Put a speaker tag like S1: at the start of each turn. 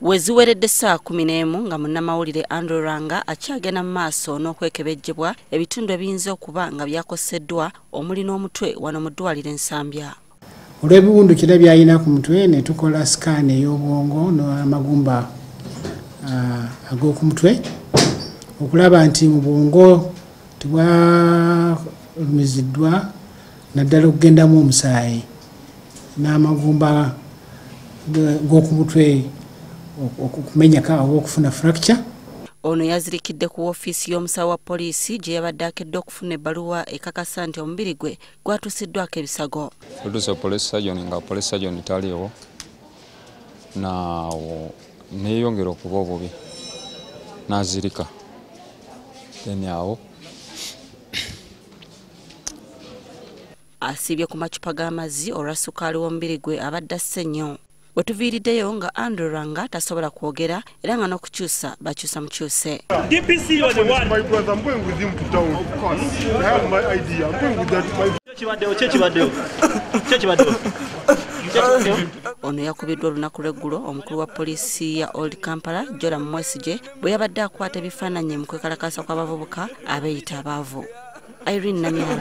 S1: Weziweredde saa 11 nga munnamawulire Andrew Ranga akyagenda mu maaso n'okwekebejjebwa ebitundu ebiyinza okuba nga byakoseddwa omuli n'omutwe wano mu ddwaliro Nsambya.
S2: Olw'ebiwundukira by'alina ku mutwe ne tukola sikaani ey'obwongo n'amagumba ag'oku mutwe okulaba nti mu bwongo tebwalumiziddwa naddala okugendamu omusaayi n'amagumba g'oku mutwe okumenyeka oba okufuna fracture.
S1: Ono yazirikidde ku woofiisi y'omusawo wa poliisi gye yabadde akedde okufuna ebbaluwa ekakasa nti omubiri gwe gwatuusiddwako ebisago.
S3: Tutuuse police surgeon nga police surgeon taliiwo naawo neeyongera okuba obubi n'azirika then awo
S1: asibye ku macupa g'amazzi olwa ssukaali w'omubiri gwe abadde asse nnyo. Bwe tuviiriddeyo nga Andrew Ranga tasobola kwogera era nga n'okukyusa bakyusa mukyuse.
S4: DPC was the one. My brother, I'm going with him to town. Of course. I have my ID. I'm going with that.
S1: Ono yakubiddwa olunaku lw'eggulo omukulu wa poliisi ya Old Kampala Joram Mwesige bwe yabadde akwata ebifaananyi mu kwekalakaasa kw'abavubuka abeeyita abaavu. Irene Namyala.